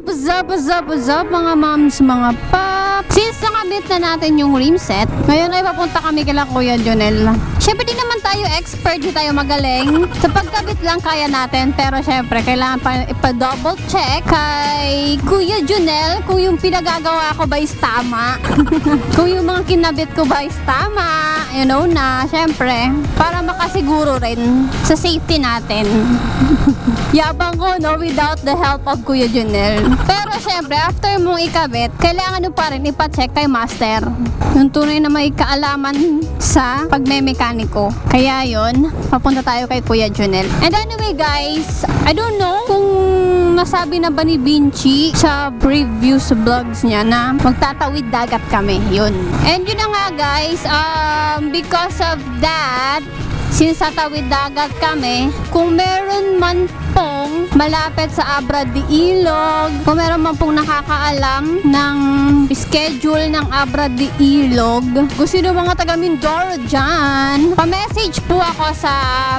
What's up mga moms, mga paps? Since nakabit na natin yung rim set, ngayon ay papunta kami kila Kuya Jonel. Syempre di naman tayo expert, di tayo magaling. Sa pagkabit lang kaya natin, pero syempre kailangan pa ipa-double check kay Kuya Jonel kung yung pinagagawa ko ba is tama. Kung yung mga kinabit ko ba is tama. You know na, syempre, para makasiguro rin sa safety natin. Yabang ko, no, without the help of Kuya Jonel. Pero syempre, after mong ikabit, kailangan mo pa rin ipa-check kay master. Yung tunay na may kaalaman sa pagmemekaniko. Kaya yon, papunta tayo kay Kuya Jonel. And anyway guys, I don't know kung nasabi na ba ni Vinci sa previous vlogs niya na magtatawid dagat kami. Yun. And yun na nga guys, because of that, since tatawid dagat kami, kung meron man pong malapit sa Abra de Ilog, kung meron man pong nakakaalam ng schedule ng Abra de Ilog, kung sino mga taga Mindoro dyan, pa-message po ako sa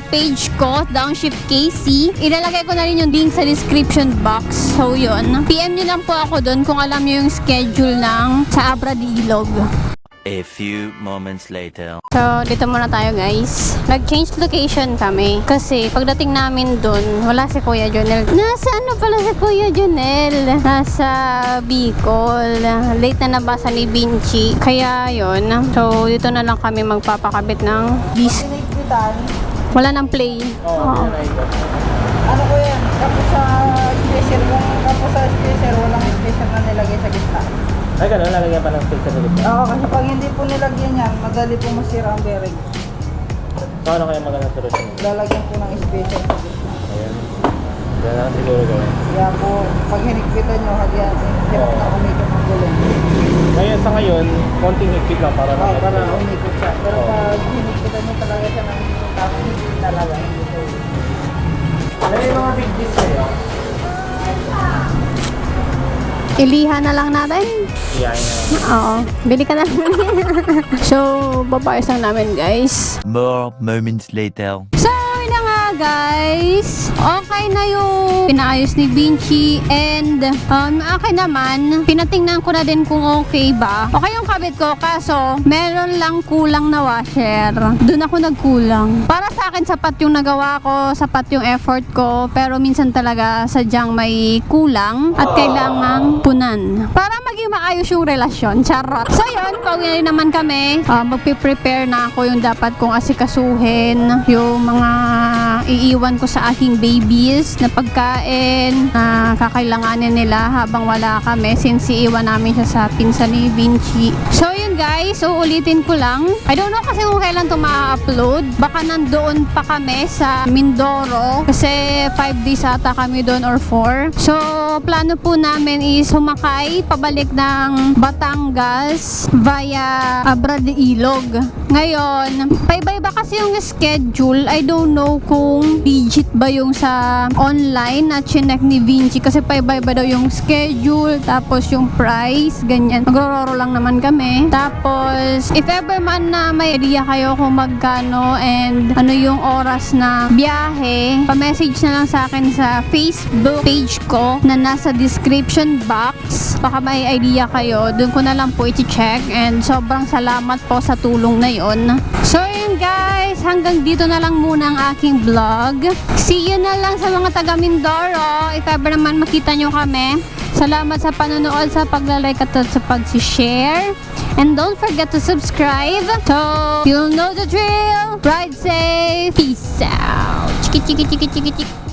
page ko, Downshift Kaycee. Ilalagay ko na rin yung link sa description box. So yun, PM nyo lang po ako doon kung alam nyo yung schedule ng sa Abra de Ilog. A few moments later. So, dito muna tayo guys. Nag-change location kami. Kasi, pagdating namin dun, wala si Kuya Jonel. Nasa ano pala si Kuya Jonel? Nasa Bicol. Late na nabasa ni Vinci. Kaya, yon. So, dito na lang kami magpapakabit ng bis. Wala nang play. Oo. Ano ko yan? Tapos sa spacer, walang spacer na nilagay sa gitna. Ay, gano'n, lalagyan pa ng spacer sa gitna? Oo, kasi pag hindi po nilagyan yan, madali po masira ang bearing. Paano kaya magandang solusyon? Lalagyan po ng spacer sa gitna. Ayan. Diyan lang siguro gawin. Kaya po, pag hinigpitan nyo, hirap na umikot ang gulong. Ngayon, sa ngayon, konting higpit lang para para umikot siya. Pero pag hinigpitan nyo talaga siya ng tapos higpit talaga. Ano yung mga big disc kayo? Iliha na lang natin. Iyain na lang. Oo. Bili ka na. So, babayos lang namin guys. More moments later. So, yun na nga guys. Okay na yung pinaayos ni Vinci. And, akin naman, pinatingnan ko na din kung okay ba. Okay yung kabit ko, kaso, meron lang kulang na washer. Doon ako nagkulang. Para sa akin, sapat yung nagawa ko, sapat yung effort ko. Pero minsan talaga, sadyang may kulang at kailangang punan. Para maging maayos yung relasyon. Charot. So, yun, pauwi na rin naman kami. Magpiprepare na ako yung dapat kong asikasuhin. Yung mga iiwan ko sa aking babies na pagkain na kakailanganin nila habang wala kami since iiwan namin siya sa pinsan ni Vinci. So yun guys, uulitin ko lang. I don't know kasi kung kailan ito ma-upload. Baka nandoon pa kami sa Mindoro kasi 5 days ata kami doon or 4. So plano po namin is sumakay pabalik ng Batangas via Abra de Ilog. Ngayon, paiba-iba kasi yung schedule. I don't know kung legit ba yung sa online na chinek ni Vinci kasi paiba-iba daw yung schedule tapos yung price, ganyan. Magro-roro lang naman kami. Tapos, if ever man na may idea kayo kung magkano and ano yung oras na biyahe, pa-message na lang sa akin sa Facebook page ko na nasa description box. Baka may idea kayo. Doon ko na lang po i-check and sobrang salamat po sa tulong na yon. So, yun guys, hanggang dito na lang muna ang aking vlog. See you na lang sa mga taga Mindoro. If ever naman makita nyo kami. Salamat sa panonood, sa paglalike at sa pag-share. And don't forget to subscribe. So, you'll know the drill. Ride safe. Peace out. Chiki chiki chiki chiki chiki.